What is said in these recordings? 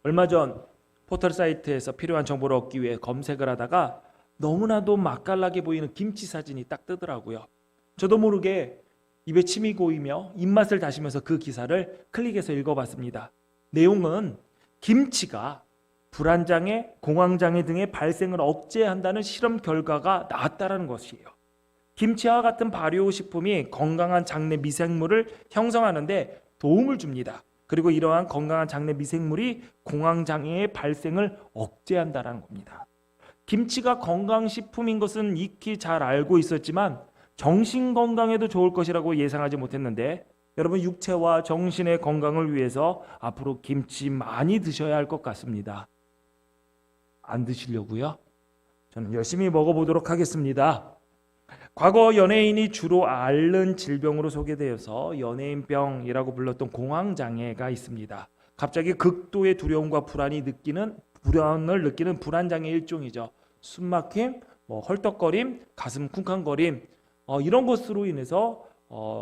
얼마 전 포털 사이트에서 필요한 정보를 얻기 위해 검색을 하다가 너무나도 맛깔나게 보이는 김치 사진이 딱 뜨더라고요. 저도 모르게 입에 침이 고이며 입맛을 다시면서 그 기사를 클릭해서 읽어봤습니다. 내용은 김치가 불안장애, 공황장애 등의 발생을 억제한다는 실험 결과가 나왔다는 것이에요. 김치와 같은 발효식품이 건강한 장내 미생물을 형성하는데 도움을 줍니다. 그리고 이러한 건강한 장내 미생물이 공황장애의 발생을 억제한다는 겁니다. 김치가 건강식품인 것은 익히 잘 알고 있었지만 정신건강에도 좋을 것이라고 예상하지 못했는데, 여러분, 육체와 정신의 건강을 위해서 앞으로 김치 많이 드셔야 할 것 같습니다. 안 드시려고요? 저는 열심히 먹어보도록 하겠습니다. 과거 연예인이 주로 앓는 질병으로 소개되어서 연예인병이라고 불렀던 공황장애가 있습니다. 갑자기 극도의 두려움과 불안을 느끼는 불안장애 일종이죠. 숨막힘, 헐떡거림, 가슴 쿵쾅거림, 이런 것으로 인해서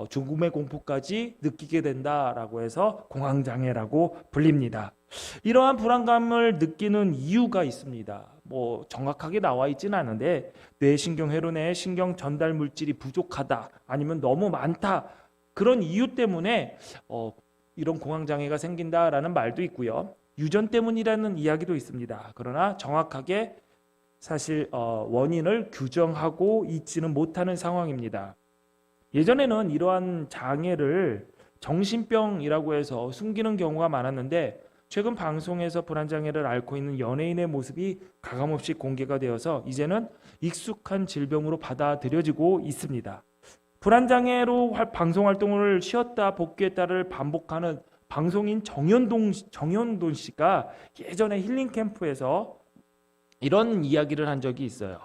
죽음의 공포까지 느끼게 된다라고 해서 공황장애라고 불립니다. 이러한 불안감을 느끼는 이유가 있습니다. 정확하게 나와 있지는 않은데, 뇌신경회로 내 신경 전달 물질이 부족하다, 아니면 너무 많다, 그런 이유 때문에 이런 공황장애가 생긴다라는 말도 있고요. 유전 때문이라는 이야기도 있습니다. 그러나 정확하게 사실 원인을 규정하고 있지는 못하는 상황입니다. 예전에는 이러한 장애를 정신병이라고 해서 숨기는 경우가 많았는데, 최근 방송에서 불안장애를 앓고 있는 연예인의 모습이 가감없이 공개가 되어서 이제는 익숙한 질병으로 받아들여지고 있습니다. 불안장애로 방송 활동을 쉬었다 복귀했다를 반복하는 방송인 정현돈 씨가 예전에 힐링 캠프에서 이런 이야기를 한 적이 있어요.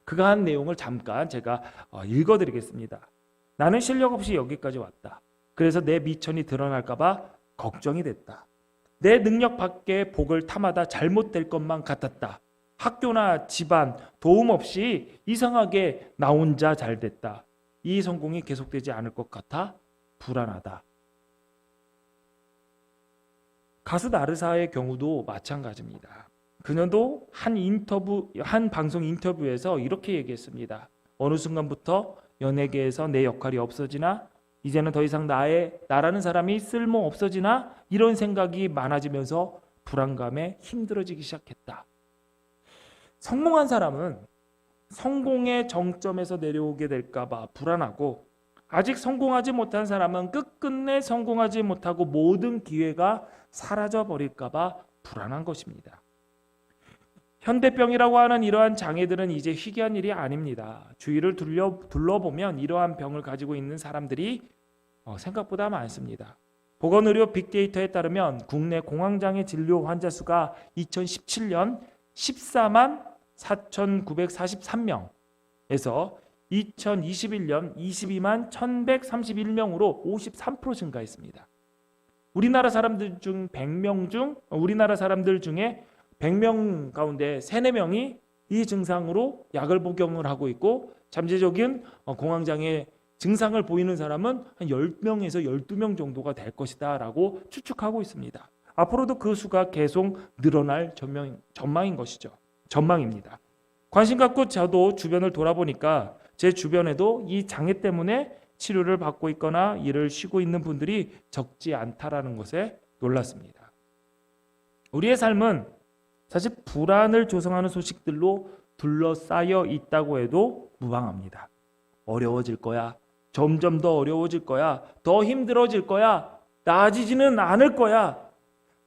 그가 한 내용을 잠깐 제가 읽어드리겠습니다. 나는 실력 없이 여기까지 왔다. 그래서 내 미천이 드러날까 봐 걱정이 됐다. 내 능력 밖에 복을 탐하다 잘못될 것만 같았다. 학교나 집안 도움 없이 이상하게 나 혼자 잘 됐다. 이 성공이 계속되지 않을 것 같아 불안하다. 가수 나르사의 경우도 마찬가지입니다. 그녀도 한 방송 인터뷰에서 이렇게 얘기했습니다. 어느 순간부터 연예계에서 내 역할이 없어지나, 이제는 더 이상 나라는 사람이 쓸모 없어지나, 이런 생각이 많아지면서 불안감에 힘들어지기 시작했다. 성공한 사람은 성공의 정점에서 내려오게 될까 봐 불안하고, 아직 성공하지 못한 사람은 끝끝내 성공하지 못하고 모든 기회가 사라져 버릴까 봐 불안한 것입니다. 현대병이라고 하는 이러한 장애들은 이제 희귀한 일이 아닙니다. 주위를 둘러보면 이러한 병을 가지고 있는 사람들이 생각보다 많습니다. 보건의료 빅데이터에 따르면 국내 공황장애 진료 환자 수가 2017년 14만 4,943명에서 2021년 22만 1,131명으로 53% 증가했습니다. 우리나라 사람들 중에 100명 가운데 3, 4명이 이 증상으로 약을 복용을 하고 있고, 잠재적인 공황장애 증상을 보이는 사람은 한 10명에서 12명 정도가 될 것이다 라고 추측하고 있습니다. 앞으로도 그 수가 계속 늘어날 전망입니다. 관심 갖고 저도 주변을 돌아보니까 제 주변에도 이 장애 때문에 치료를 받고 있거나 일을 쉬고 있는 분들이 적지 않다라는 것에 놀랐습니다. 우리의 삶은 사실 불안을 조성하는 소식들로 둘러싸여 있다고 해도 무방합니다. 어려워질 거야. 점점 더 어려워질 거야. 더 힘들어질 거야. 나아지지는 않을 거야.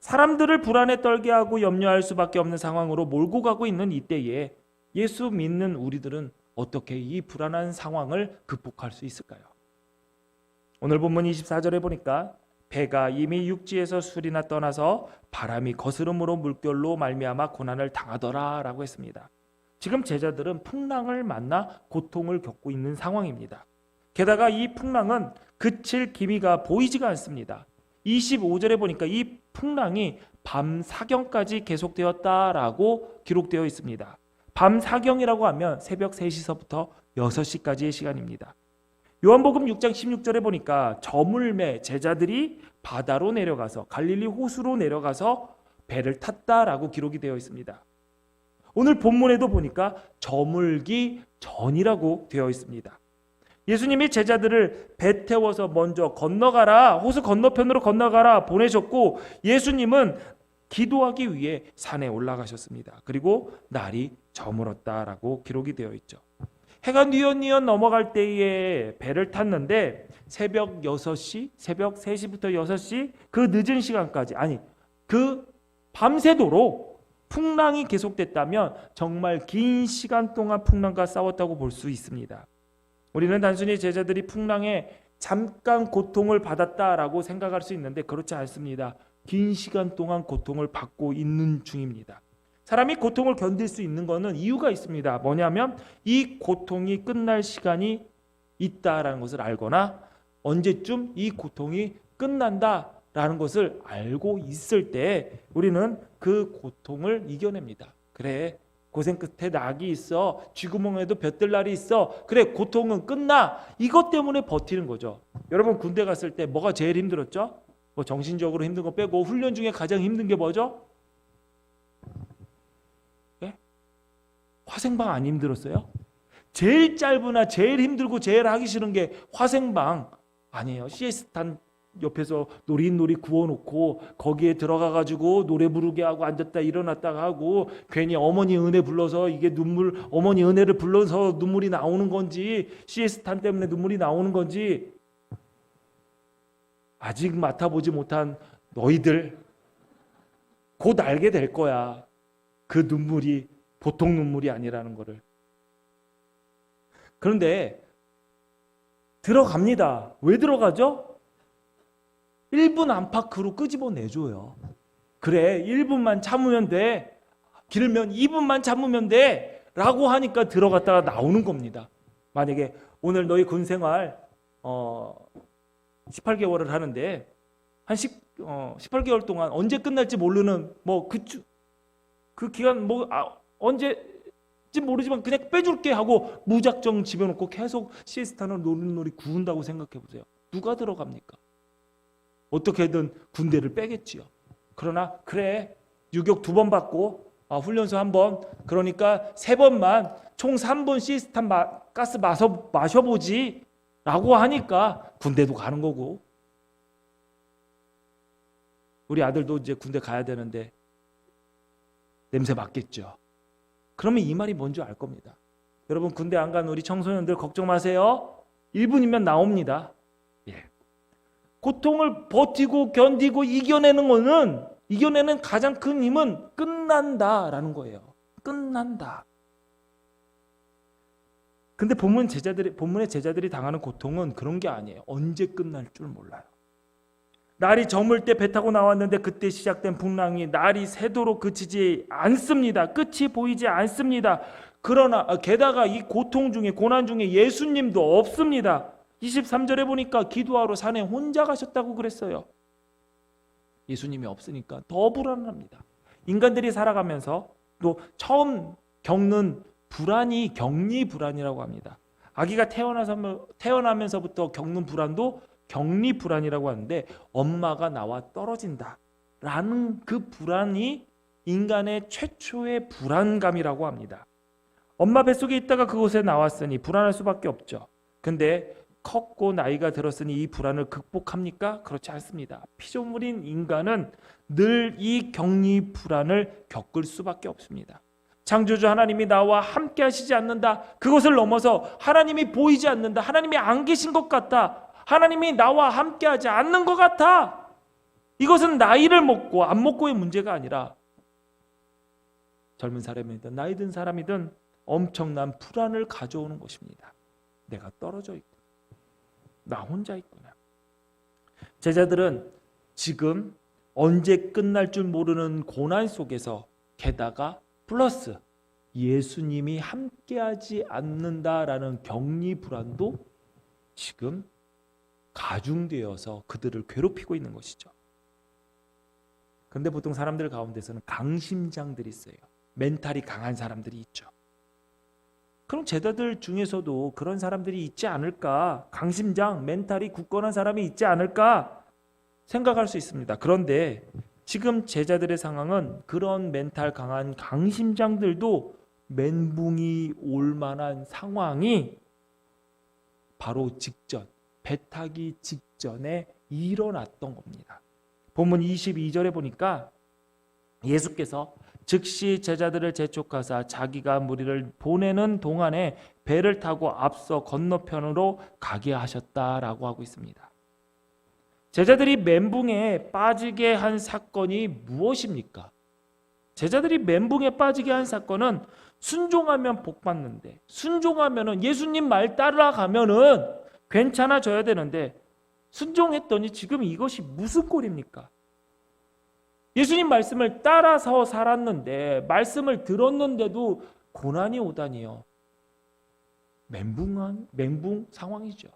사람들을 불안에 떨게 하고 염려할 수밖에 없는 상황으로 몰고 가고 있는 이때에 예수 믿는 우리들은 어떻게 이 불안한 상황을 극복할 수 있을까요? 오늘 본문 24절에 보니까 배가 이미 육지에서 술이나 떠나서 바람이 거스름으로 물결로 말미암아 고난을 당하더라 라고 했습니다. 지금 제자들은 풍랑을 만나 고통을 겪고 있는 상황입니다. 게다가 이 풍랑은 그칠 기미가 보이지가 않습니다. 25절에 보니까 이 풍랑이 밤 사경까지 계속되었다라고 기록되어 있습니다. 밤 사경이라고 하면 새벽 3시서부터 6시까지의 시간입니다. 요한복음 6장 16절에 보니까 저물매 제자들이 바다로 내려가서 갈릴리 호수로 내려가서 배를 탔다라고 기록이 되어 있습니다. 오늘 본문에도 보니까 저물기 전이라고 되어 있습니다. 예수님이 제자들을 배 태워서 먼저 건너가라, 호수 건너편으로 건너가라 보내셨고, 예수님은 기도하기 위해 산에 올라가셨습니다. 그리고 날이 저물었다라고 기록이 되어 있죠. 해가 뉘엿뉘엿 넘어갈 때에 배를 탔는데 새벽 6시, 새벽 3시부터 6시 그 늦은 시간까지, 아니 그 밤새도록 풍랑이 계속됐다면 정말 긴 시간 동안 풍랑과 싸웠다고 볼 수 있습니다. 우리는 단순히 제자들이 풍랑에 잠깐 고통을 받았다라고 생각할 수 있는데 그렇지 않습니다. 긴 시간 동안 고통을 받고 있는 중입니다. 사람이 고통을 견딜 수 있는 것은 이유가 있습니다. 뭐냐면 이 고통이 끝날 시간이 있다라는 것을 알거나 언제쯤 이 고통이 끝난다라는 것을 알고 있을 때 우리는 그 고통을 이겨냅니다. 그래, 고생 끝에 낙이 있어. 쥐구멍에도 볕들 날이 있어. 그래, 고통은 끝나. 이것 때문에 버티는 거죠. 여러분 군대 갔을 때 뭐가 제일 힘들었죠? 뭐 정신적으로 힘든 거 빼고 훈련 중에 가장 힘든 게 뭐죠? 네? 화생방 안 힘들었어요? 제일 짧으나 제일 힘들고 제일 하기 싫은 게 화생방 아니에요. 시에스탄 옆에서 놀이놀이 구워놓고 거기에 들어가가지고 노래 부르게 하고 앉았다 일어났다 하고 괜히 어머니 은혜 불러서 이게 눈물, 어머니 은혜를 불러서 눈물이 나오는 건지 시에스탄 때문에 눈물이 나오는 건지 아직 맡아보지 못한 너희들 곧 알게 될 거야. 그 눈물이 보통 눈물이 아니라는 거를. 그런데 들어갑니다. 왜 들어가죠? 1분 안팎으로 끄집어내줘요. 그래, 1분만 참으면 돼. 길면 2분만 참으면 돼. 라고 하니까 들어갔다가 나오는 겁니다. 만약에 오늘 너희 군생활 18개월을 하는데 한 18개월 동안 언제 끝날지 모르는 그 기간 언제지 모르지만 그냥 빼줄게 하고 무작정 집어넣고 계속 시에스타나 놀이놀이 구운다고 생각해 보세요. 누가 들어갑니까? 어떻게든 군대를 빼겠지요. 그러나 그래, 유격 2번 받고 훈련소 1번, 그러니까 3번만 총 3번 시스탄 가스 마셔보지 라고 하니까 군대도 가는 거고. 우리 아들도 이제 군대 가야 되는데 냄새 맡겠죠. 그러면 이 말이 뭔지 알 겁니다. 여러분 군대 안 간 우리 청소년들 걱정 마세요. 1분이면 나옵니다. 고통을 버티고 견디고 이겨내는 가장 큰 힘은 끝난다라는 거예요. 끝난다. 근데 본문의 제자들이 당하는 고통은 그런 게 아니에요. 언제 끝날 줄 몰라요. 날이 저물 때 배 타고 나왔는데 그때 시작된 풍랑이 날이 새도록 그치지 않습니다. 끝이 보이지 않습니다. 그러나 게다가 이 고통 중에, 고난 중에 예수님도 없습니다. 23절에 보니까 기도하러 산에 혼자 가셨다고 그랬어요. 예수님이 없으니까 더 불안합니다. 인간들이 살아가면서 또 처음 겪는 불안이 격리 불안이라고 합니다. 아기가 태어나면서부터 겪는 불안도 격리 불안이라고 하는데 엄마가 나와 떨어진다라는 그 불안이 인간의 최초의 불안감이라고 합니다. 엄마 뱃속에 있다가 그곳에 나왔으니 불안할 수밖에 없죠. 근데 컸고 나이가 들었으니 이 불안을 극복합니까? 그렇지 않습니다. 피조물인 인간은 늘 이 격리 불안을 겪을 수밖에 없습니다. 창조주 하나님이 나와 함께 하시지 않는다. 그것을 넘어서 하나님이 보이지 않는다. 하나님이 안 계신 것 같다. 하나님이 나와 함께 하지 않는 것 같아. 이것은 나이를 먹고 안 먹고의 문제가 아니라 젊은 사람이든 나이 든 사람이든 엄청난 불안을 가져오는 것입니다. 내가 떨어져 있구나. 나 혼자 있구나. 제자들은 지금 언제 끝날 줄 모르는 고난 속에서 게다가 플러스 예수님이 함께하지 않는다라는 격리 불안도 지금 가중되어서 그들을 괴롭히고 있는 것이죠. 그런데 보통 사람들 가운데서는 강심장들이 있어요. 멘탈이 강한 사람들이 있죠. 그럼 제자들 중에서도 그런 사람들이 있지 않을까? 강심장, 멘탈이 굳건한 사람이 있지 않을까? 생각할 수 있습니다. 그런데 지금 제자들의 상황은 그런 멘탈 강한 강심장들도 멘붕이 올 만한 상황이 바로 직전, 배 타기 직전에 일어났던 겁니다. 본문 22절에 보니까 예수께서 즉시 제자들을 재촉하사 자기가 무리를 보내는 동안에 배를 타고 앞서 건너편으로 가게 하셨다라고 하고 있습니다. 제자들이 멘붕에 빠지게 한 사건이 무엇입니까? 제자들이 멘붕에 빠지게 한 사건은 순종하면 복 받는데, 순종하면은 예수님 말 따라가면은 괜찮아져야 되는데 순종했더니 지금 이것이 무슨 꼴입니까? 예수님 말씀을 따라서 살았는데, 말씀을 들었는데도 고난이 오다니요. 멘붕 상황이죠.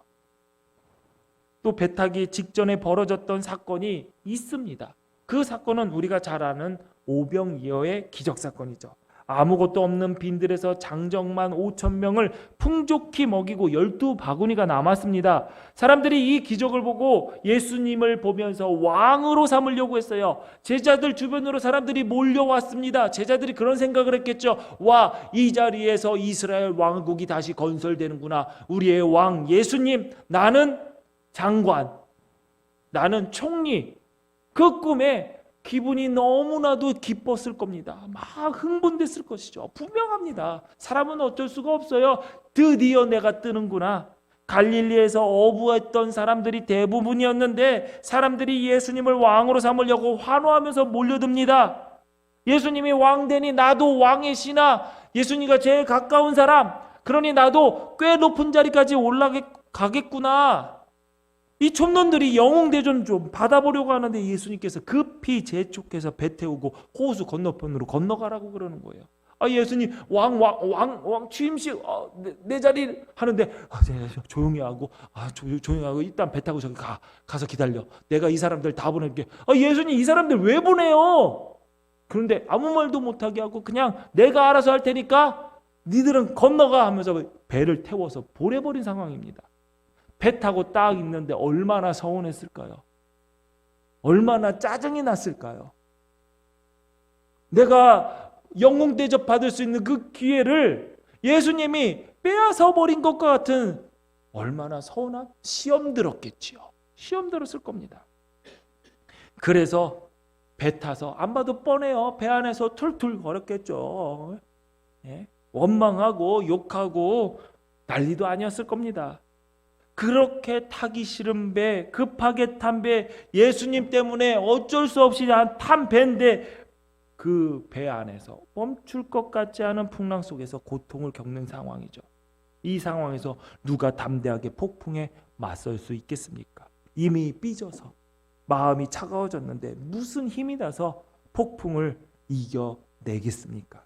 또 배 타기 직전에 벌어졌던 사건이 있습니다. 그 사건은 우리가 잘 아는 오병이어의 기적 사건이죠. 아무것도 없는 빈들에서 장정만 5,000명을 풍족히 먹이고 12바구니가 남았습니다. 사람들이 이 기적을 보고 예수님을 보면서 왕으로 삼으려고 했어요. 제자들 주변으로 사람들이 몰려왔습니다. 제자들이 그런 생각을 했겠죠. 와, 이 자리에서 이스라엘 왕국이 다시 건설되는구나. 우리의 왕 예수님, 나는 장관, 나는 총리. 그 꿈에 기분이 너무나도 기뻤을 겁니다. 막 흥분됐을 것이죠. 분명합니다. 사람은 어쩔 수가 없어요. 드디어 내가 뜨는구나. 갈릴리에서 어부했던 사람들이 대부분이었는데 사람들이 예수님을 왕으로 삼으려고 환호하면서 몰려듭니다. 예수님이 왕되니 나도 왕의 신하, 예수님과 제일 가까운 사람, 그러니 나도 꽤 높은 자리까지 올라가겠구나. 이 촌놈들이 영웅대전 좀 받아보려고 하는데 예수님께서 급히 재촉해서 배 태우고 호수 건너편으로 건너가라고 그러는 거예요. 예수님 왕 취임식 내 자리 하는데 조용히 하고 조용히 하고 일단 배 타고 저기 가서 기다려. 내가 이 사람들 다 보낼게. 예수님 이 사람들 왜 보내요? 그런데 아무 말도 못하게 하고 그냥 내가 알아서 할 테니까 니들은 건너가 하면서 배를 태워서 보내버린 상황입니다. 배 타고 딱 있는데 얼마나 서운했을까요? 얼마나 짜증이 났을까요? 내가 영웅 대접 받을 수 있는 그 기회를 예수님이 빼앗아 버린 것과 같은 얼마나 서운한 시험 들었겠지요. 시험 들었을 겁니다. 그래서 배 타서 안 봐도 뻔해요. 배 안에서 툴툴 거렸겠죠. 원망하고 욕하고 난리도 아니었을 겁니다. 그렇게 타기 싫은 배, 급하게 탄 배, 예수님 때문에 어쩔 수 없이 탄 배인데 그 배 안에서 멈출 것 같지 않은 풍랑 속에서 고통을 겪는 상황이죠. 이 상황에서 누가 담대하게 폭풍에 맞설 수 있겠습니까? 이미 삐져서 마음이 차가워졌는데 무슨 힘이 나서 폭풍을 이겨내겠습니까?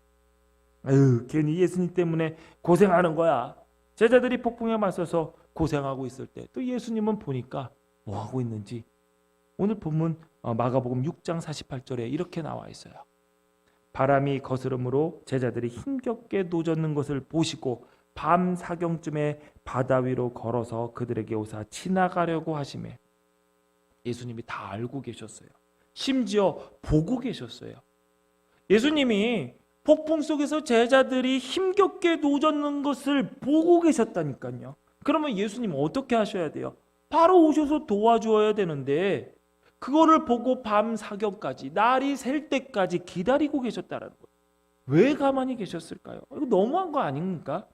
괜히 예수님 때문에 고생하는 거야. 제자들이 폭풍에 맞서서 고생하고 있을 때 또 예수님은 보니까 뭐 하고 있는지 오늘 본문 마가복음 6장 48절에 이렇게 나와 있어요. 바람이 거스름으로 제자들이 힘겹게 노젓는 것을 보시고 밤 사경쯤에 바다 위로 걸어서 그들에게 오사 지나가려고 하시매 예수님이 다 알고 계셨어요. 심지어 보고 계셨어요. 예수님이 폭풍 속에서 제자들이 힘겹게 노젓는 것을 보고 계셨다니까요. 그러면 예수님 어떻게 하셔야 돼요? 바로 오셔서 도와줘야 되는데 그거를 보고 밤 사경까지 날이 셀 때까지 기다리고 계셨다는 거예요. 왜 가만히 계셨을까요? 이거 너무한 거 아닙니까?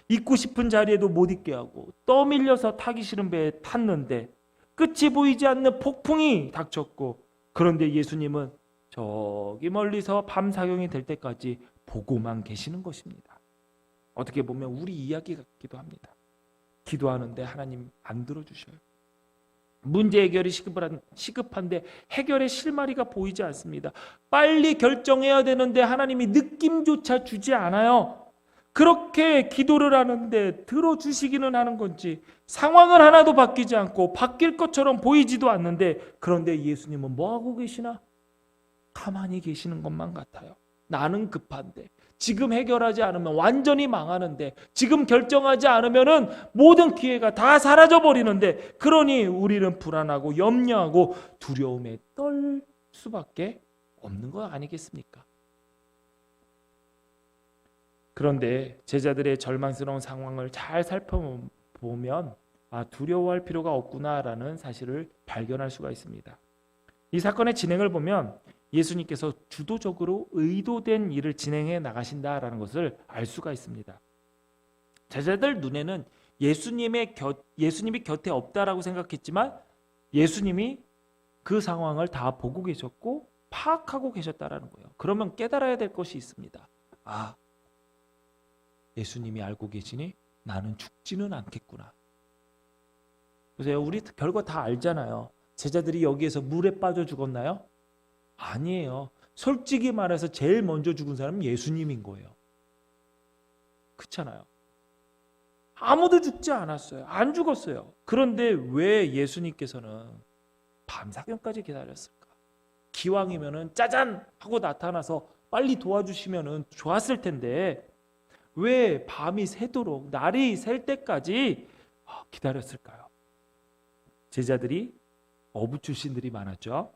있고 싶은 자리에도 못 있게 하고 떠밀려서 타기 싫은 배에 탔는데 끝이 보이지 않는 폭풍이 닥쳤고 그런데 예수님은 저기 멀리서 밤 사경이 될 때까지 보고만 계시는 것입니다. 어떻게 보면 우리 이야기 같기도 합니다. 기도하는데 하나님 안 들어주셔요. 문제 해결이 시급한데 해결의 실마리가 보이지 않습니다. 빨리 결정해야 되는데 하나님이 느낌조차 주지 않아요. 그렇게 기도를 하는데 들어주시기는 하는 건지 상황은 하나도 바뀌지 않고 바뀔 것처럼 보이지도 않는데 그런데 예수님은 뭐하고 계시나? 가만히 계시는 것만 같아요. 나는 급한데 지금 해결하지 않으면 완전히 망하는데 지금 결정하지 않으면 모든 기회가 다 사라져 버리는데 그러니 우리는 불안하고 염려하고 두려움에 수밖에 없는 거 아니겠습니까? 그런데 제자들의 절망스러운 상황을 잘 살펴보면 두려워할 필요가 없구나라는 사실을 발견할 수가 있습니다. 이 사건의 진행을 보면 예수님께서 주도적으로 의도된 일을 진행해 나가신다라는 것을 알 수가 있습니다. 제자들 눈에는 예수님이 곁에 없다라고 생각했지만 예수님이 그 상황을 다 보고 계셨고 파악하고 계셨다라는 거예요. 그러면 깨달아야 될 것이 있습니다. 예수님이 알고 계시니 나는 죽지는 않겠구나. 보세요. 우리 별거 다 알잖아요. 제자들이 여기에서 물에 빠져 죽었나요? 아니에요. 솔직히 말해서 제일 먼저 죽은 사람은 예수님인 거예요. 그렇잖아요. 아무도 죽지 않았어요. 안 죽었어요. 그런데 왜 예수님께서는 밤사경까지 기다렸을까? 기왕이면은 짜잔 하고 나타나서 빨리 도와주시면은 좋았을 텐데 왜 밤이 새도록 날이 셀 때까지 기다렸을까요? 제자들이 어부 출신들이 많았죠.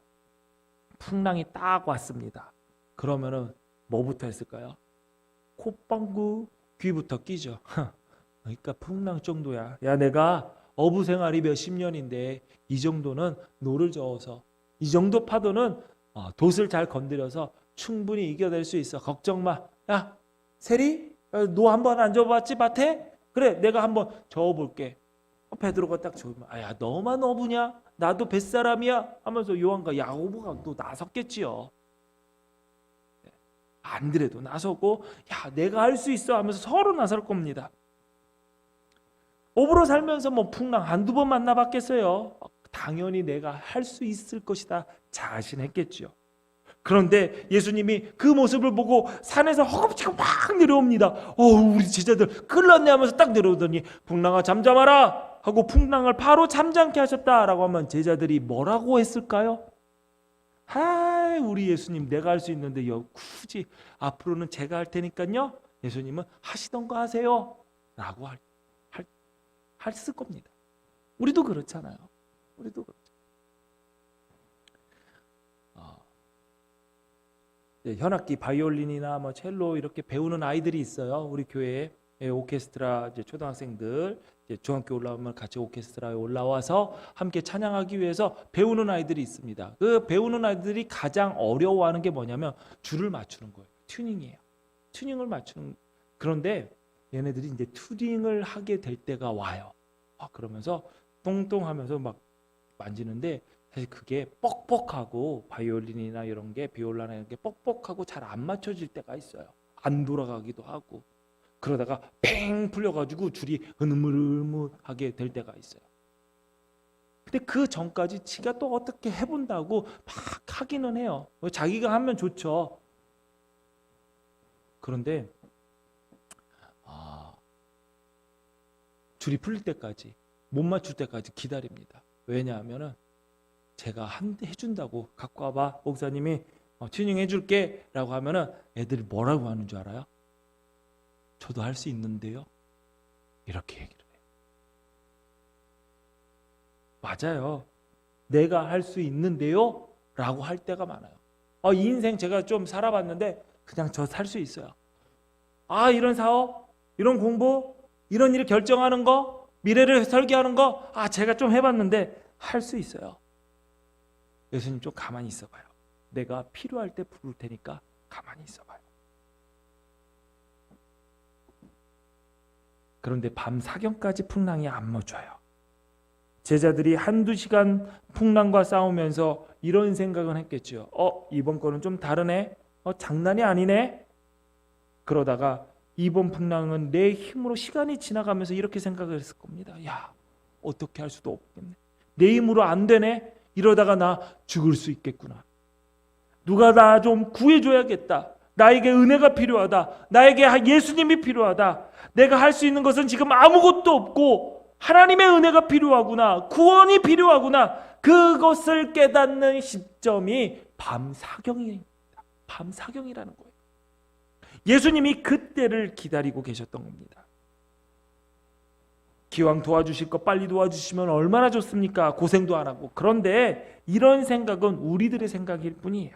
풍랑이 딱 왔습니다. 그러면은 뭐부터 했을까요? 콧방구 귀부터 끼죠. 그러니까 풍랑 정도야. 야, 내가 어부 생활이 몇십 년인데 이 정도는 노를 저어서 이 정도 파도는 돛을 잘 건드려서 충분히 이겨낼 수 있어. 걱정 마. 야, 세리? 너 한번 안 저어봤지 밭에? 그래, 내가 한번 저어볼게. 베드로가 딱 저으면 야, 너만 어부냐? 나도 뱃사람이야 하면서 요한과 야고보가 또 나섰겠지요. 안 그래도 나서고 야, 내가 할 수 있어 하면서 서로 나설 겁니다. 어부로 살면서 뭐 풍랑 한두 번 만나봤겠어요. 당연히 내가 할 수 있을 것이다 자신했겠지요. 그런데 예수님이 그 모습을 보고 산에서 허겁지겁 막 내려옵니다. 우리 제자들 큰일 났네 하면서 딱 내려오더니 풍랑아 잠잠하라 하고 풍랑을 바로 잠잠케 하셨다라고 하면 제자들이 뭐라고 했을까요? 우리 예수님 내가 할 수 있는데 굳이 앞으로는 제가 할 테니까요. 예수님은 하시던 거 하세요 라고 했을 겁니다. 우리도 그렇잖아요. 우리도 그렇죠. 현악기 바이올린이나 첼로 이렇게 배우는 아이들이 있어요. 우리 교회에 오케스트라 초등학생들 중학교 올라오면 같이 오케스트라에 올라와서 함께 찬양하기 위해서 배우는 아이들이 있습니다. 그 배우는 아이들이 가장 어려워하는 게 뭐냐면 줄을 맞추는 거예요. 튜닝이에요. 튜닝을 맞추는. 그런데 얘네들이 이제 튜닝을 하게 될 때가 와요. 그러면서 똥똥하면서 막 만지는데 사실 그게 뻑뻑하고 바이올린이나 이런 게 비올라나 이런 게 뻑뻑하고 잘 안 맞춰질 때가 있어요. 안 돌아가기도 하고 그러다가 팽 풀려가지고 줄이 흐물흐물하게 될 때가 있어요. 근데 그 전까지 지가 또 어떻게 해본다고 막 하기는 해요. 자기가 하면 좋죠. 그런데 줄이 풀릴 때까지 못 맞출 때까지 기다립니다. 왜냐하면은 제가 해준다고 갖고 와봐 목사님이 튜닝 해줄게 라고 하면은 애들이 뭐라고 하는 줄 알아요? 저도 할 수 있는데요 이렇게 얘기를 해요. 맞아요. 내가 할 수 있는데요 라고 할 때가 많아요. 이 인생 제가 좀 살아봤는데 그냥 저 살 수 있어요. 이런 사업, 이런 공부, 이런 일을 결정하는 거, 미래를 설계하는 거 제가 좀 해봤는데 할 수 있어요. 예수님 좀 가만히 있어봐요. 내가 필요할 때 부를 테니까 가만히 있어봐요. 그런데 밤 사경까지 풍랑이 안 멈춰요. 제자들이 한두 시간 풍랑과 싸우면서 이런 생각은 했겠죠. 이번 거는 좀 다르네. 장난이 아니네. 그러다가 이번 풍랑은 내 힘으로 시간이 지나가면서 이렇게 생각을 했을 겁니다. 야, 어떻게 할 수도 없겠네. 내 힘으로 안 되네. 이러다가 나 죽을 수 있겠구나. 누가 나 좀 구해줘야겠다. 나에게 은혜가 필요하다. 나에게 예수님이 필요하다. 내가 할 수 있는 것은 지금 아무것도 없고 하나님의 은혜가 필요하구나. 구원이 필요하구나. 그것을 깨닫는 시점이 밤사경입니다. 밤사경이라는 거예요. 예수님이 그때를 기다리고 계셨던 겁니다. 기왕 도와주실 거 빨리 도와주시면 얼마나 좋습니까? 고생도 안 하고. 그런데 이런 생각은 우리들의 생각일 뿐이에요.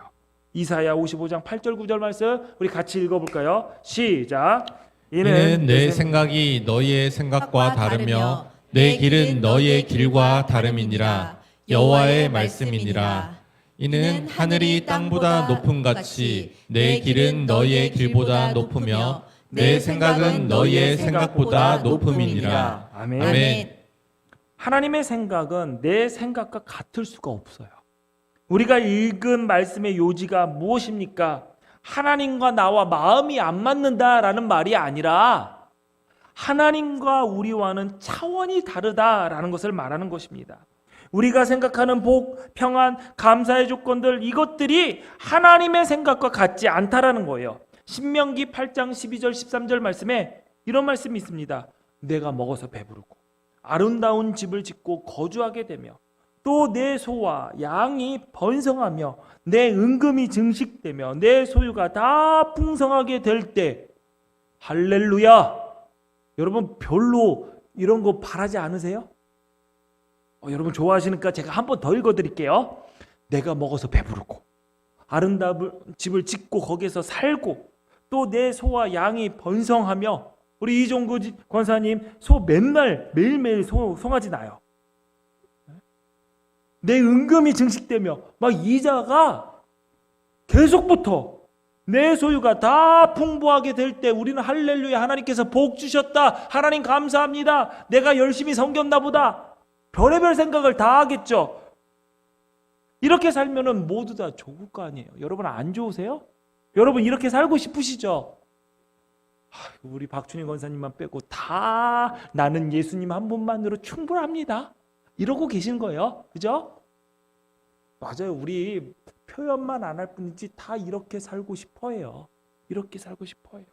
이사야 55장 8절 9절 말씀 우리 같이 읽어볼까요? 시작. 이는 내 생각이 너희의 생각과 다르며 내 길은 너희의 길과 다름이니라. 여호와의 말씀이니라. 이는 하늘이 땅보다 높음 같이 내 길은 너희의 길보다 높으며 내 생각은 너희의 생각보다 높음이니라. 아멘. 아멘. 하나님의 생각은 내 생각과 같을 수가 없어요. 우리가 읽은 말씀의 요지가 무엇입니까? 하나님과 나와 마음이 안 맞는다라는 말이 아니라 하나님과 우리와는 차원이 다르다라는 것을 말하는 것입니다. 우리가 생각하는 복, 평안, 감사의 조건들 이것들이 하나님의 생각과 같지 않다라는 거예요. 신명기 8장 12절 13절 말씀에 이런 말씀이 있습니다. 내가 먹어서 배부르고 아름다운 집을 짓고 거주하게 되며 또 내 소와 양이 번성하며 내 은금이 증식되며 내 소유가 다 풍성하게 될 때 할렐루야. 여러분 별로 이런 거 바라지 않으세요? 여러분 좋아하시니까 제가 한 번 더 읽어드릴게요. 내가 먹어서 배부르고 아름다운 집을 짓고 거기에서 살고 또 내 소와 양이 번성하며 우리 이종구 권사님 소 맨날 매일매일 송아지 나요. 내 은금이 증식되며 막 이자가 계속 붙어 내 소유가 다 풍부하게 될 때 우리는 할렐루야 하나님께서 복 주셨다 하나님 감사합니다 내가 열심히 섬겼나 보다 별의별 생각을 다 하겠죠. 이렇게 살면은 모두 다 좋을 거 아니에요. 여러분 안 좋으세요? 여러분 이렇게 살고 싶으시죠? 우리 박춘희 권사님만 빼고 다 나는 예수님 한 분만으로 충분합니다 이러고 계신 거예요. 그죠? 맞아요. 우리 표현만 안 할 뿐이지 다 이렇게 살고 싶어 해요. 이렇게 살고 싶어 해요.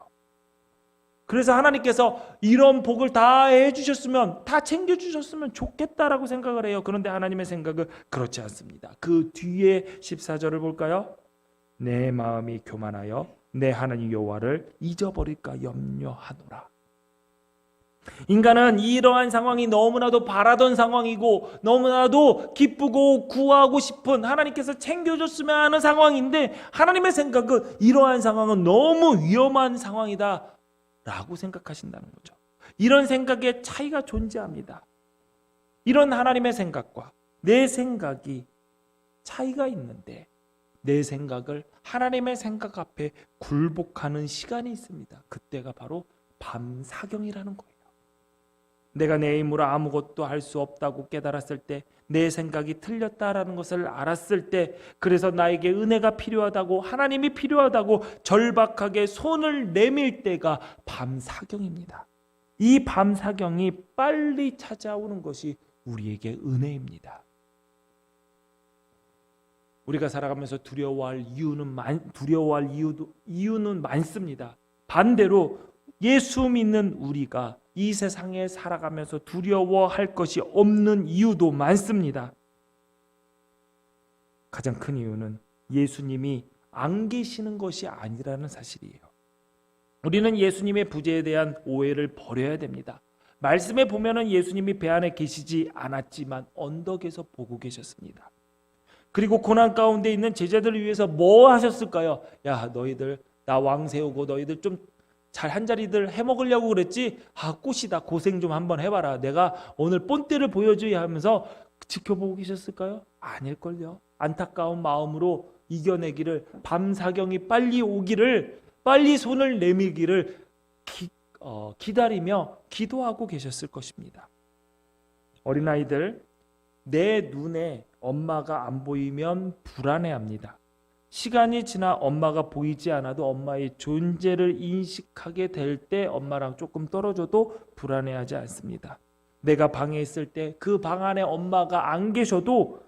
그래서 하나님께서 이런 복을 다 해주셨으면 다 챙겨주셨으면 좋겠다라고 생각을 해요. 그런데 하나님의 생각은 그렇지 않습니다. 그 뒤에 14절을 볼까요? 내 마음이 교만하여 내 하나님 여호와를 잊어버릴까 염려하노라. 인간은 이러한 상황이 너무나도 바라던 상황이고 너무나도 기쁘고 구하고 싶은 하나님께서 챙겨줬으면 하는 상황인데 하나님의 생각은 이러한 상황은 너무 위험한 상황이다 라고 생각하신다는 거죠. 이런 생각에 차이가 존재합니다. 이런 하나님의 생각과 내 생각이 차이가 있는데 내 생각을 하나님의 생각 앞에 굴복하는 시간이 있습니다. 그때가 바로 밤사경이라는 거예요. 내가 내 힘으로 아무것도 할 수 없다고 깨달았을 때, 내 생각이 틀렸다라는 것을 알았을 때, 그래서 나에게 은혜가 필요하다고, 하나님이 필요하다고 절박하게 손을 내밀 때가 밤사경입니다. 이 밤사경이 빨리 찾아오는 것이 우리에게 은혜입니다. 우리가 살아가면서 두려워할 이유는 많습니다. 반대로 예수 믿는 우리가 이 세상에 살아가면서 두려워할 것이 없는 이유도 많습니다. 가장 큰 이유는 예수님이 안 계시는 것이 아니라는 사실이에요. 우리는 예수님의 부재에 대한 오해를 버려야 됩니다. 말씀에 보면은 예수님이 배 안에 계시지 않았지만 언덕에서 보고 계셨습니다. 그리고 고난 가운데 있는 제자들을 위해서 뭐 하셨을까요? 야, 너희들 나 왕 세우고 너희들 좀 잘 한 자리들 해먹으려고 그랬지? 꽃이다. 고생 좀 한번 해봐라. 내가 오늘 본때를 보여줘야 하면서 지켜보고 계셨을까요? 아닐걸요. 안타까운 마음으로 이겨내기를, 밤사경이 빨리 오기를, 빨리 손을 내밀기를 기다리며 기도하고 계셨을 것입니다. 어린아이들, 내 눈에 엄마가 안 보이면 불안해합니다. 시간이 지나 엄마가 보이지 않아도 엄마의 존재를 인식하게 될 때 엄마랑 조금 떨어져도 불안해하지 않습니다. 내가 방에 있을 때 그 방 안에 엄마가 안 계셔도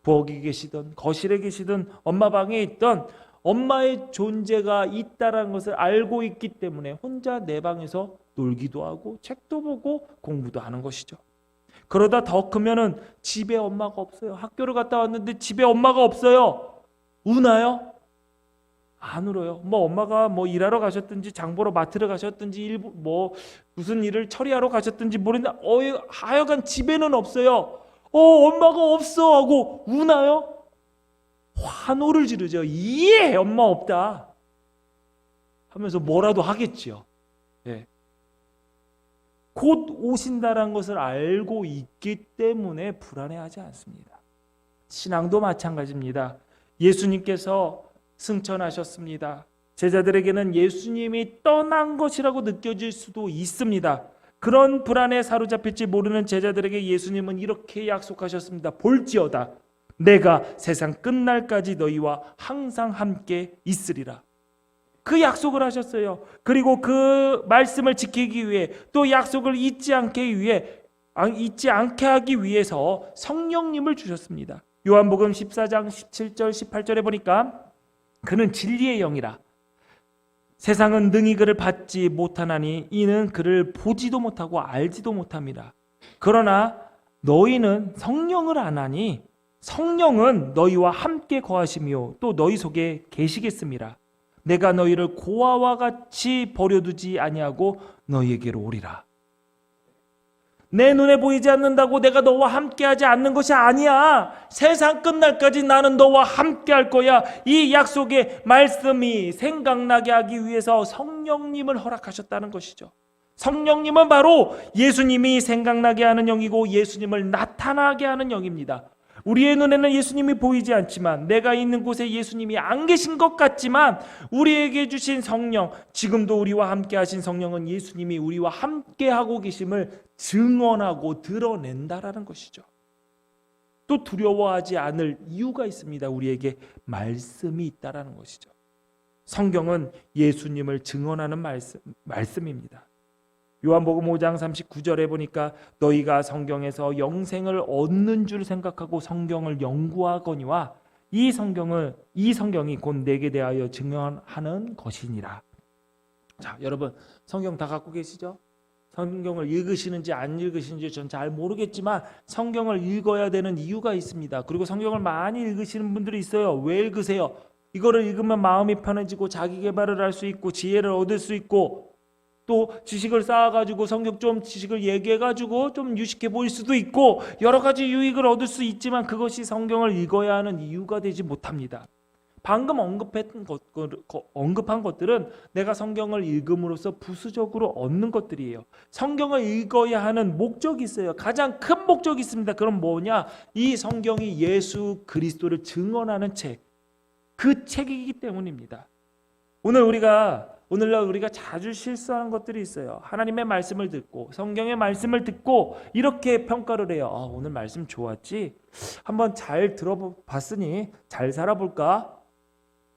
부엌에 계시든 거실에 계시든 엄마 방에 있던 엄마의 존재가 있다는 것을 알고 있기 때문에 혼자 내 방에서 놀기도 하고 책도 보고 공부도 하는 것이죠. 그러다 더 크면은 집에 엄마가 없어요. 학교를 갔다 왔는데 집에 엄마가 없어요. 우나요? 안 울어요. 엄마가 일하러 가셨든지 장 보러 마트를 가셨든지 무슨 일을 처리하러 가셨든지 모르는데 하여간 집에는 없어요. 엄마가 없어 하고 우나요? 환호를 지르죠. 예, 엄마 없다 하면서 뭐라도 하겠지요. 예. 곧 오신다는 것을 알고 있기 때문에 불안해하지 않습니다. 신앙도 마찬가지입니다. 예수님께서 승천하셨습니다. 제자들에게는 예수님이 떠난 것이라고 느껴질 수도 있습니다. 그런 불안에 사로잡힐지 모르는 제자들에게 예수님은 이렇게 약속하셨습니다. 볼지어다 내가 세상 끝날까지 너희와 항상 함께 있으리라. 그 약속을 하셨어요. 그리고 그 말씀을 지키기 위해 또 약속을 잊지 않게 하기 위해서 성령님을 주셨습니다. 요한복음 14장 17절 18절에 보니까 그는 진리의 영이라 세상은 능히 그를 받지 못하나니 이는 그를 보지도 못하고 알지도 못함이라. 그러나 너희는 성령을 아나니 성령은 너희와 함께 거하시며 또 너희 속에 계시겠음이라. 내가 너희를 고아와 같이 버려두지 아니하고 너희에게로 오리라. 내 눈에 보이지 않는다고 내가 너와 함께하지 않는 것이 아니야. 세상 끝날까지 나는 너와 함께할 거야. 이 약속의 말씀이 생각나게 하기 위해서 성령님을 허락하셨다는 것이죠. 성령님은 바로 예수님이 생각나게 하는 영이고 예수님을 나타나게 하는 영입니다. 우리의 눈에는 예수님이 보이지 않지만 내가 있는 곳에 예수님이 안 계신 것 같지만 우리에게 주신 성령, 지금도 우리와 함께 하신 성령은 예수님이 우리와 함께 하고 계심을 증언하고 드러낸다라는 것이죠. 또 두려워하지 않을 이유가 있습니다. 우리에게 말씀이 있다라는 것이죠. 성경은 예수님을 증언하는 말씀입니다. 요한복음 5장 39절에 보니까 너희가 성경에서 영생을 얻는 줄 생각하고 성경을 연구하거니와 이 성경이 곧 내게 대하여 증언하는 것이니라. 자, 여러분 성경 다 갖고 계시죠? 성경을 읽으시는지 안 읽으시는지 전 잘 모르겠지만 성경을 읽어야 되는 이유가 있습니다. 그리고 성경을 많이 읽으시는 분들이 있어요. 왜 읽으세요? 이거를 읽으면 마음이 편해지고 자기 개발을 할 수 있고 지혜를 얻을 수 있고 또 지식을 쌓아가지고 성경 좀 지식을 얘기해가지고 좀 유식해 보일 수도 있고 여러 가지 유익을 얻을 수 있지만 그것이 성경을 읽어야 하는 이유가 되지 못합니다. 방금 언급한 것들은 내가 성경을 읽음으로써 부수적으로 얻는 것들이에요. 성경을 읽어야 하는 목적이 있어요. 가장 큰 목적이 있습니다. 그럼 뭐냐? 이 성경이 예수 그리스도를 증언하는 책, 그 책이기 때문입니다. 오늘날 우리가 자주 실수하는 것들이 있어요. 하나님의 말씀을 듣고 성경의 말씀을 듣고 이렇게 평가를 해요. 오늘 말씀 좋았지? 한번 잘 들어봤으니 잘 살아볼까?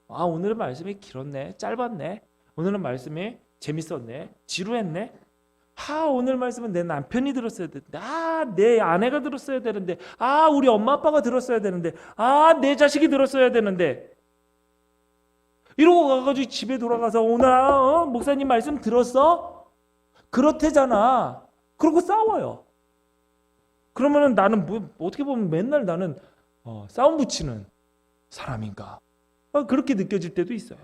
오늘의 말씀이 길었네, 짧았네. 오늘은 말씀이 재밌었네, 지루했네. 오늘 말씀은 내 남편이 들었어야 되는데, 내 아내가 들었어야 되는데, 우리 엄마 아빠가 들었어야 되는데, 내 자식이 들었어야 되는데. 이러고 가가지고 집에 돌아가서 오늘 목사님 말씀 들었어? 그렇대잖아. 그러고 싸워요. 그러면은 나는 어떻게 보면 맨날 나는 싸움 붙이는 사람인가? 그렇게 느껴질 때도 있어요.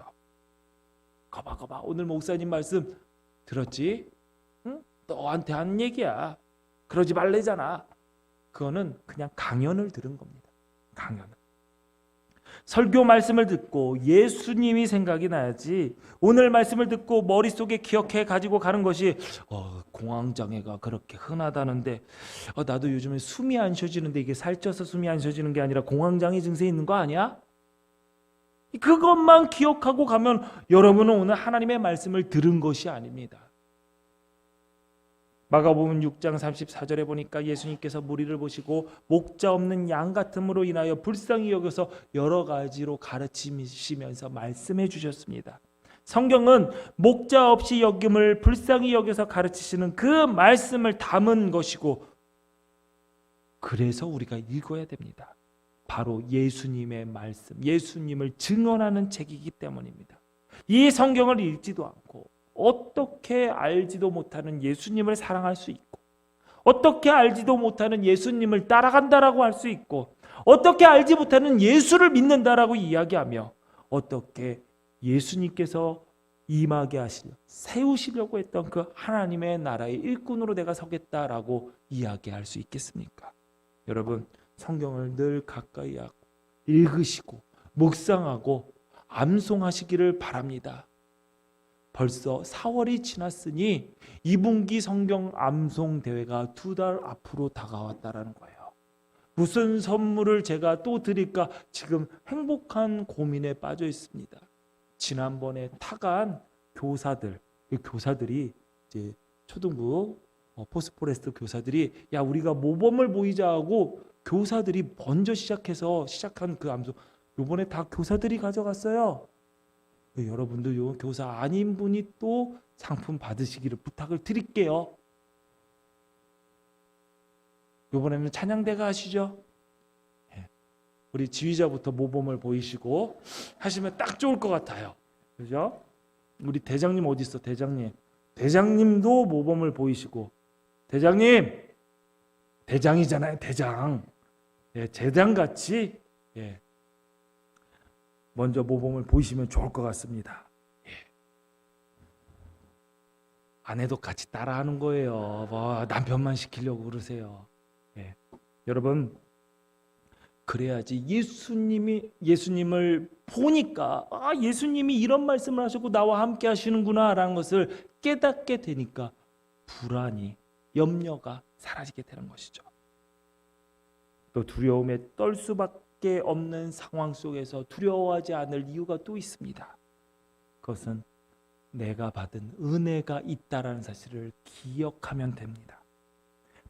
거봐 오늘 목사님 말씀 들었지? 응? 너한테 한 얘기야. 그러지 말래잖아. 그거는 그냥 강연을 들은 겁니다. 강연을. 설교 말씀을 듣고 예수님이 생각이 나야지 오늘 말씀을 듣고 머릿속에 기억해 가지고 가는 것이 공황장애가 그렇게 흔하다는데 나도 요즘에 숨이 안 쉬어지는데 이게 살쪄서 숨이 안 쉬어지는 게 아니라 공황장애 증세 있는 거 아니야? 그것만 기억하고 가면 여러분은 오늘 하나님의 말씀을 들은 것이 아닙니다. 마가복음 6장 34절에 보니까 예수님께서 무리를 보시고 목자 없는 양 같음으로 인하여 불쌍히 여겨서 여러 가지로 가르치시면서 말씀해 주셨습니다. 성경은 목자 없이 여김을 불쌍히 여겨서 가르치시는 그 말씀을 담은 것이고 그래서 우리가 읽어야 됩니다. 바로 예수님의 말씀, 예수님을 증언하는 책이기 때문입니다. 이 성경을 읽지도 않고 어떻게 알지도 못하는 예수님을 사랑할 수 있고 어떻게 알지도 못하는 예수님을 따라간다라고 할 수 있고 어떻게 알지 못하는 예수를 믿는다라고 이야기하며 어떻게 예수님께서 임하게 하시려 세우시려고 했던 그 하나님의 나라의 일꾼으로 내가 서겠다라고 이야기할 수 있겠습니까? 여러분 성경을 늘 가까이 하고 읽으시고 묵상하고 암송하시기를 바랍니다. 벌써 4월이 지났으니 2분기 성경 암송 대회가 2달 앞으로 다가왔다라는 거예요. 무슨 선물을 제가 또 드릴까 지금 행복한 고민에 빠져 있습니다. 지난번에 타간 교사들이 이제 초등부 포스포레스트 교사들이 야 우리가 모범을 보이자 하고 교사들이 먼저 시작한 그 암송 요번에 다 교사들이 가져갔어요. 여러분도 요 교사 아닌 분이 또 상품 받으시기를 부탁을 드릴게요. 요번에는 찬양대가 하시죠. 우리 지휘자부터 모범을 보이시고 하시면 딱 좋을 것 같아요. 그죠? 우리 대장님 어디 있어? 대장님도 모범을 보이시고 대장님 대장이잖아요. 대장. 제장같이 먼저 모범을 보이시면 좋을 것 같습니다. 아내도 같이 따라하는 거예요. 남편만 시키려고 그러세요. 여러분 그래야지 예수님을 보니까 예수님이 이런 말씀을 하셨고 나와 함께 하시는구나 라는 것을 깨닫게 되니까 불안이 염려가 사라지게 되는 것이죠. 또 두려움에 떨 수밖에 없는 상황 속에서 두려워하지 않을 이유가 또 있습니다. 그것은 내가 받은 은혜가 있다라는 사실을 기억하면 됩니다.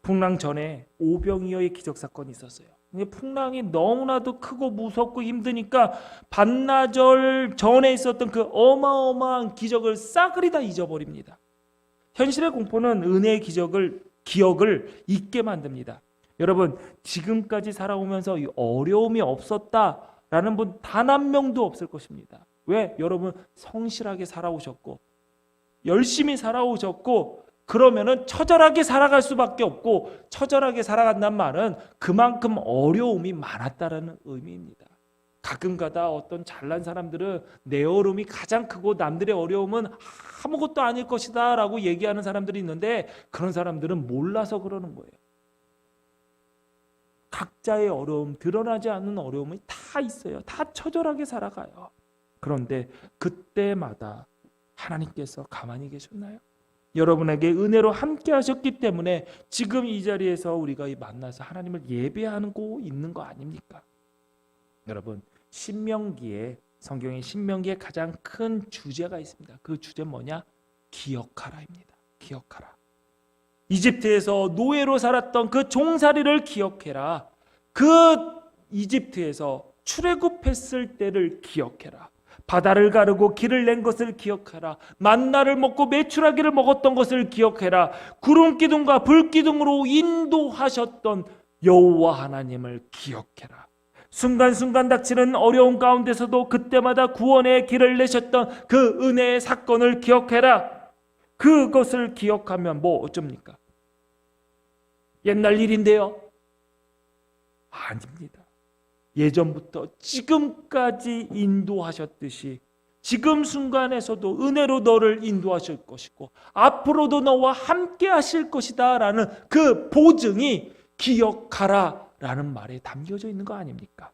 풍랑 전에 오병이어의 기적 사건이 있었어요. 풍랑이 너무나도 크고 무섭고 힘드니까 반나절 전에 있었던 그 어마어마한 기적을 싸그리 다 잊어버립니다. 현실의 공포는 은혜의 기억을 잊게 만듭니다. 여러분 지금까지 살아오면서 어려움이 없었다라는 분 단 한 명도 없을 것입니다. 왜? 여러분 성실하게 살아오셨고 열심히 살아오셨고 그러면은 처절하게 살아갈 수밖에 없고 처절하게 살아간다는 말은 그만큼 어려움이 많았다라는 의미입니다. 가끔가다 어떤 잘난 사람들은 내 어려움이 가장 크고 남들의 어려움은 아무것도 아닐 것이다 라고 얘기하는 사람들이 있는데 그런 사람들은 몰라서 그러는 거예요. 각자의 어려움, 드러나지 않는 어려움이 다 있어요. 다 처절하게 살아가요. 그런데 그때마다 하나님께서 가만히 계셨나요? 여러분에게 은혜로 함께 하셨기 때문에 지금 이 자리에서 우리가 만나서 하나님을 예배하고 있는 거 아닙니까? 여러분 성경의 신명기에 가장 큰 주제가 있습니다. 그 주제는 뭐냐? 기억하라입니다. 기억하라. 이집트에서 노예로 살았던 그 종살이를 기억해라. 그 이집트에서 출애굽했을 때를 기억해라. 바다를 가르고 길을 낸 것을 기억하라. 만나를 먹고 메추라기를 먹었던 것을 기억해라. 구름 기둥과 불 기둥으로 인도하셨던 여호와 하나님을 기억해라. 순간순간 닥치는 어려움 가운데서도 그때마다 구원의 길을 내셨던 그 은혜의 사건을 기억해라. 그것을 기억하면 뭐 어쩝니까? 옛날 일인데요? 아닙니다. 예전부터 지금까지 인도하셨듯이 지금 순간에서도 은혜로 너를 인도하실 것이고 앞으로도 너와 함께 하실 것이다 라는 그 보증이 기억하라 라는 말에 담겨져 있는 거 아닙니까?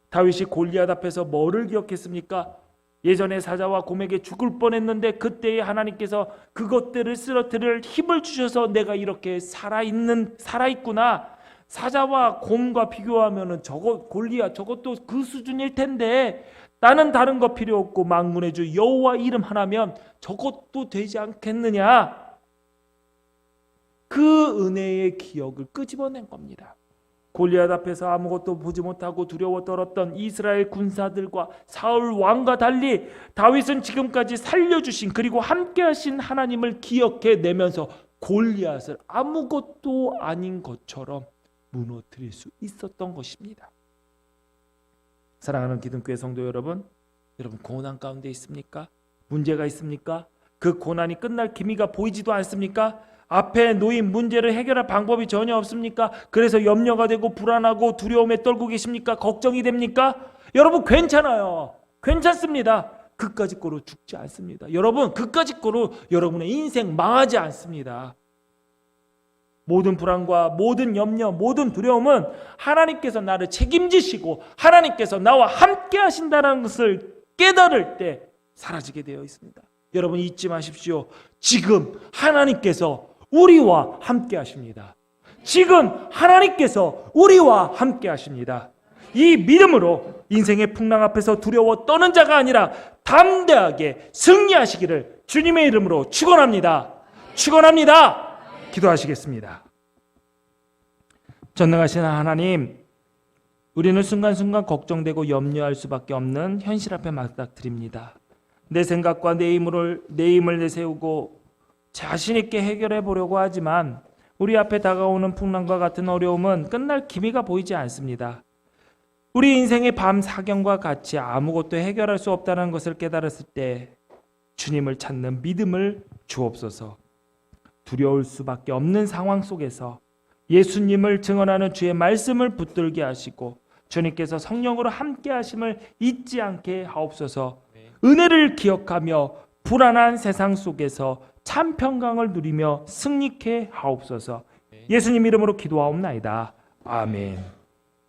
다윗이 골리앗 앞에서 뭐를 기억했습니까? 예전에 사자와 곰에게 죽을 뻔했는데 그때에 하나님께서 그것들을 쓰러뜨릴 힘을 주셔서 내가 이렇게 살아있구나. 사자와 곰과 비교하면은 골리앗 저것도 그 수준일 텐데 나는 다른 거 필요 없고 만군의 주 여호와 이름 하나면 저것도 되지 않겠느냐. 그 은혜의 기억을 끄집어낸 겁니다. 골리앗 앞에서 아무것도 보지 못하고 두려워 떨었던 이스라엘 군사들과 사울 왕과 달리 다윗은 지금까지 살려주신 그리고 함께하신 하나님을 기억해내면서 골리앗을 아무것도 아닌 것처럼 무너뜨릴 수 있었던 것입니다. 사랑하는 기둥교회 성도 여러분 고난 가운데 있습니까? 문제가 있습니까? 그 고난이 끝날 기미가 보이지도 않습니까? 앞에 놓인 문제를 해결할 방법이 전혀 없습니까? 그래서 염려가 되고 불안하고 두려움에 떨고 계십니까? 걱정이 됩니까? 여러분 괜찮아요. 괜찮습니다. 그까짓 거로 죽지 않습니다. 여러분 그까짓 거로 여러분의 인생 망하지 않습니다. 모든 불안과 모든 염려, 모든 두려움은 하나님께서 나를 책임지시고 하나님께서 나와 함께 하신다는 것을 깨달을 때 사라지게 되어 있습니다. 여러분 잊지 마십시오. 지금 하나님께서 우리와 함께 하십니다. 지금 하나님께서 우리와 함께 하십니다. 이 믿음으로 인생의 풍랑 앞에서 두려워 떠는 자가 아니라 담대하게 승리하시기를 주님의 이름으로 축원합니다. 축원합니다. 기도하시겠습니다. 전능하신 하나님, 우리는 순간순간 걱정되고 염려할 수밖에 없는 현실 앞에 맞닥뜨립니다. 내 생각과 내 힘을 내세우고 자신 있게 해결해 보려고 하지만 우리 앞에 다가오는 풍랑과 같은 어려움은 끝날 기미가 보이지 않습니다. 우리 인생의 밤 사경과 같이 아무것도 해결할 수 없다는 것을 깨달았을 때 주님을 찾는 믿음을 주옵소서. 두려울 수밖에 없는 상황 속에서 예수님을 증언하는 주의 말씀을 붙들게 하시고 주님께서 성령으로 함께 하심을 잊지 않게 하옵소서. 은혜를 기억하며 불안한 세상 속에서 참 평강을 누리며 승리케 하옵소서. 예수님 이름으로 기도하옵나이다. 아멘.